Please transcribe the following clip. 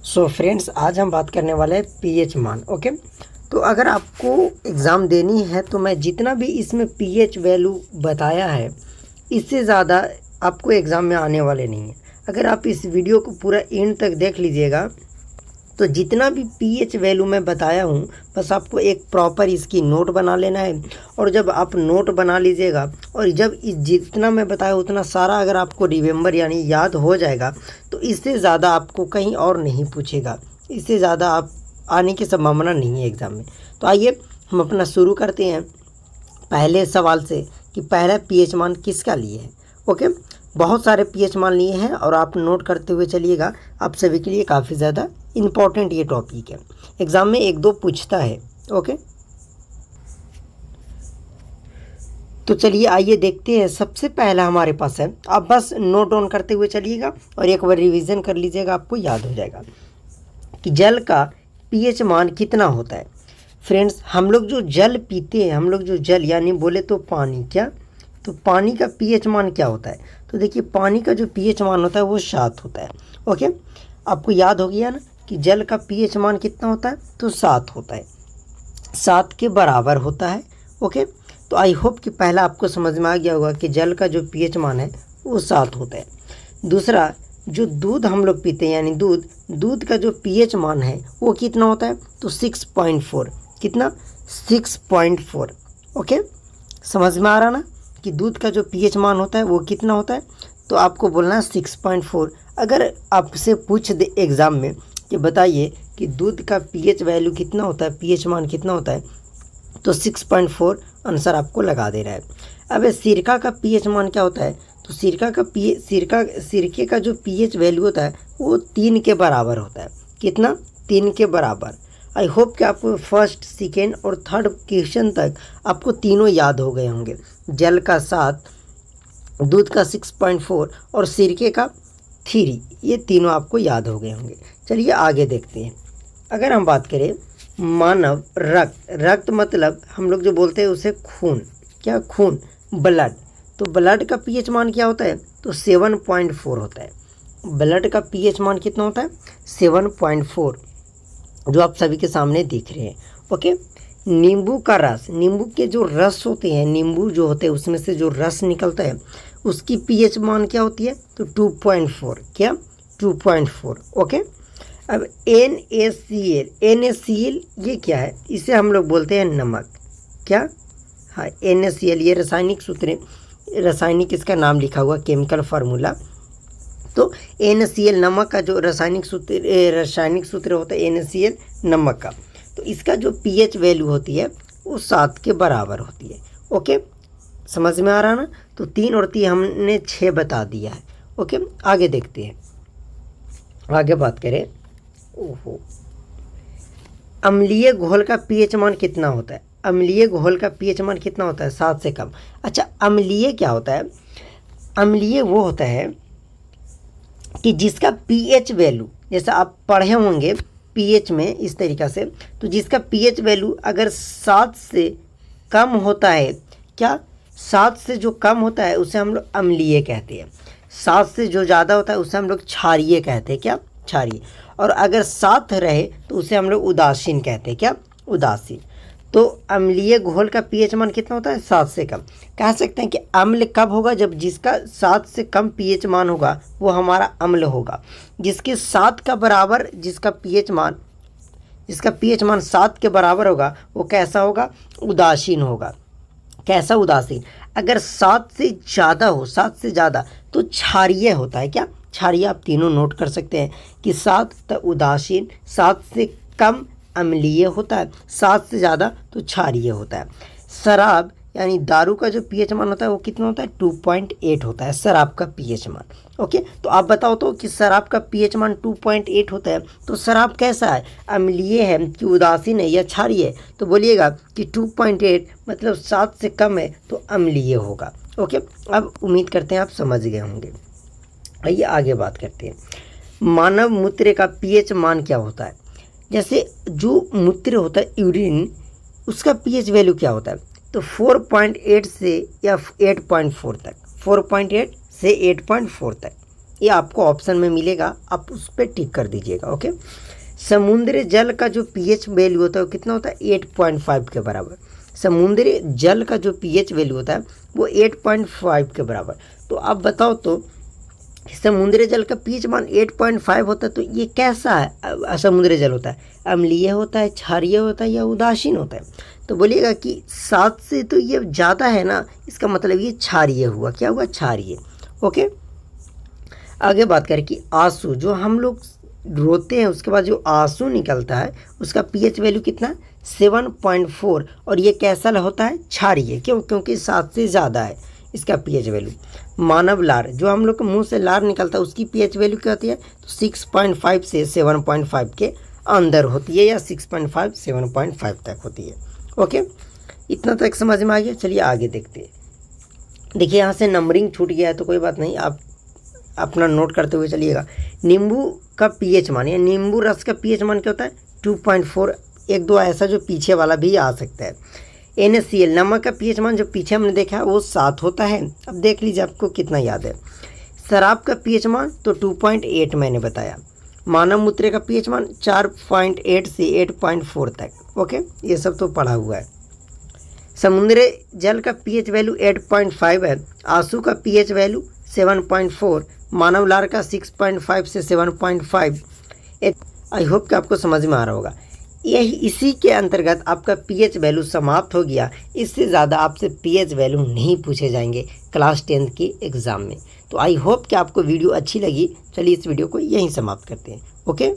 So friends, आज हम बात करने वाले हैं पीएच मान। ओके, तो अगर आपको एग्ज़ाम देनी है तो मैं जितना भी इसमें पीएच वैल्यू बताया है इससे ज़्यादा आपको एग्ज़ाम में आने वाले नहीं हैं। अगर आप इस वीडियो को पूरा एंड तक देख लीजिएगा तो जितना भी पीएच वैल्यू मैं बताया हूँ बस आपको एक प्रॉपर इसकी नोट बना लेना है। और जब आप नोट बना लीजिएगा और जब इस जितना मैं बताया उतना सारा अगर आपको रिमेंबर यानी याद हो जाएगा तो इससे ज़्यादा आपको कहीं और नहीं पूछेगा, इससे ज़्यादा आप आने की संभावना नहीं है एग्ज़ाम में। तो आइए हम अपना शुरू करते हैं पहले सवाल से कि पहला पीएच मान किसका लिए है। ओके, बहुत सारे पीएच मान लिए हैं और आप नोट करते हुए चलिएगा, आप सभी के लिए काफ़ी ज़्यादा इम्पॉर्टेंट ये टॉपिक है, एग्ज़ाम में एक दो पूछता है। ओके, तो चलिए आइए देखते हैं। सबसे पहला हमारे पास है, आप बस नोट डाउन करते हुए चलिएगा और एक बार रिवीजन कर लीजिएगा, आपको याद हो जाएगा कि जल का पीएच मान कितना होता है। फ्रेंड्स, हम लोग जो जल पीते हैं, हम लोग जो जल यानी बोले तो पानी, क्या तो पानी का पीएच मान क्या होता है? तो देखिए पानी का जो पीएच मान होता है वो 7 होता है। ओके, आपको याद हो गया ना कि जल का पीएच मान कितना होता है? तो 7 होता है, 7 के बराबर होता है। ओके, तो आई होप कि पहला आपको समझ में आ गया होगा कि जल का जो पीएच मान है वो 7 होता है। दूसरा, जो दूध हम लोग पीते हैं यानी दूध का जो पीएच मान है वो कितना होता है? तो 6.4। कितना? 6.4। ओके, समझ में आ रहा ना कि दूध का जो पीएच मान होता है वो कितना होता है? तो आपको बोलना है 6.4। अगर आपसे पूछ दे एग्ज़ाम में कि बताइए कि दूध का पीएच वैल्यू कितना होता है, पीएच मान कितना होता है, तो 6.4 आंसर आपको लगा दे रहा है। अब सिरका का पीएच मान क्या होता है? तो सिरके का जो पीएच वैल्यू होता है वो 3 के बराबर होता है। कितना? 3 के बराबर। आई होप कि आपको फर्स्ट, सेकेंड और थर्ड क्वेश्चन तक आपको तीनों याद हो गए होंगे। जल का 7, दूध का 6.4 और सिरके का 3, ये तीनों आपको याद हो गए होंगे। चलिए आगे देखते हैं। अगर हम बात करें मानव रक्त मतलब हम लोग जो बोलते हैं उसे खून, क्या खून, ब्लड। तो ब्लड का पीएच मान क्या होता है? तो 7.4 होता है। ब्लड का पीएच मान कितना होता है? 7.4, जो आप सभी के सामने दिख रहे हैं। ओके, नींबू का रस, नींबू के जो रस होते हैं, नींबू जो होते हैं उसमें से जो रस निकलता है उसकी पीएच मान क्या होती है? तो 2.4। क्या? 2.4। ओके, अब NaCl ये क्या है? इसे हम लोग बोलते हैं नमक। क्या? हाँ, NaCl ये रासायनिक सूत्र है, रासायनिक इसका नाम लिखा हुआ, केमिकल फार्मूला। तो NaCl नमक का जो रासायनिक सूत्र होता है NaCl नमक का, तो इसका जो पीएच वैल्यू होती है वो 7 के बराबर होती है। ओके, समझ में आ रहा ना? तो 3 और 3 हमने 6 बता दिया है। ओके, आगे देखते हैं। आगे बात करें, ओहो, अम्लीय घोल का पीएच मान कितना होता है? अम्लीय घोल का पीएच मान कितना होता है? 7 से कम। अच्छा, अम्लीय क्या होता है? अम्लीय वो होता है कि जिसका पीएच वैल्यू, जैसा आप पढ़े होंगे पीएच में इस तरीक़ा से, तो जिसका पीएच वैल्यू अगर 7 से कम होता है, क्या 7 से जो कम होता है उसे हम लोग अम्लीय कहते हैं। 7 से जो ज़्यादा होता है उसे हम लोग क्षारीय कहते हैं। क्या? क्षारीय। और अगर 7 रहे तो उसे हम लोग उदासीन कहते हैं। क्या? उदासीन। तो अम्लीय घोल का पीएच मान कितना होता है? 7 से कम। कह सकते हैं कि अम्ल कब होगा? जब जिसका 7 से कम पीएच मान होगा वो हमारा अम्ल होगा। जिसके 7 का बराबर जिसका पीएच मान 7 के बराबर होगा वो कैसा होगा? उदासीन होगा। कैसा? उदासीन। अगर 7 से ज़्यादा हो, 7 से ज़्यादा, तो क्षारीय होता है। क्या? क्षारीय। आप तीनों नोट कर सकते हैं कि 7 तक उदासीन, 7 से कम अम्लीय होता है, 7 से ज़्यादा तो क्षारीय होता है। शराब यानी दारू का जो पीएच मान होता है वो कितना होता है? 2.8 होता है शराब का पीएच मान। ओके, तो आप बताओ तो कि शराब का पीएच मान 2.8 होता है, तो शराब कैसा है? अम्लीय है कि उदासीन है या क्षारीय है? तो बोलिएगा कि 2.8 मतलब 7 से कम है तो अम्लीय होगा। ओके, अब उम्मीद करते हैं आप समझ गए होंगे। आइए आगे बात करते हैं। मानव मूत्र का पीएच मान क्या होता है? जैसे जो मूत्र होता है यूरिन, उसका पीएच वैल्यू क्या होता है? तो 4.8 से या 8.4 तक, 4.8 से 8.4 तक। ये आपको ऑप्शन में मिलेगा, आप उस पर टिक कर दीजिएगा। ओके, समुद्री जल का जो पीएच वैल्यू होता है वो कितना होता है 8.5 के बराबर। समुद्री जल का जो पीएच वैल्यू होता है वो 8.5 के बराबर। तो आप बताओ तो समुद्री जल का पीएच मान 8.5 होता है तो ये कैसा है समुद्री जल होता है? अम्लीय होता है, क्षारीय होता है या उदासीन होता है? तो बोलिएगा कि 7 से तो ये ज़्यादा है ना, इसका मतलब ये क्षारीय हुआ। क्या हुआ? क्षारीय। ओके, आगे बात करें कि आंसू, जो हम लोग रोते हैं उसके बाद जो आंसू निकलता है उसका पीएच वैल्यू कितना? 7.4। और ये कैसा होता है? क्षारीय। क्यों? क्योंकि 7 से ज़्यादा है इसका पीएच वैल्यू। मानव लार, जो हम लोग के मुंह से लार निकलता है उसकी पीएच वैल्यू क्या होती है? तो 6.5 से 7.5 के अंदर होती है, या 6.5 7.5 तक होती है। ओके, इतना तक समझ में आ गया। चलिए आगे देखते हैं। देखिए यहाँ से नंबरिंग छूट गया है तो कोई बात नहीं, आप अपना नोट करते हुए चलिएगा। नींबू का पीएच मान या नींबू रस का पीएच मान क्या होता है? 2.4। एक दो ऐसा जो पीछे वाला भी आ सकता है। NaCl, नमक का पीएच मान जो पीछे हमने देखा है वो 7 होता है। अब देख लीजिए आपको कितना याद है। शराब का पीएच मान तो 2.8 मैंने बताया। मानव मूत्र का पीएच मान 4.8 से 8.4 तक। ओके, ये सब तो पढ़ा हुआ है। समुद्री जल का पीएच वैल्यू 8.5 है। आंसू का पीएच वैल्यू 7.4। मानव लार का 6.5 से 7.5। आई होप कि आपको समझ में आ रहा होगा। यही इसी के अंतर्गत आपका पीएच वैल्यू समाप्त हो गया। इससे ज़्यादा आपसे पीएच वैल्यू नहीं पूछे जाएंगे क्लास 10th की एग्ज़ाम में। तो आई होप कि आपको वीडियो अच्छी लगी। चलिए इस वीडियो को यहीं समाप्त करते हैं। ओके।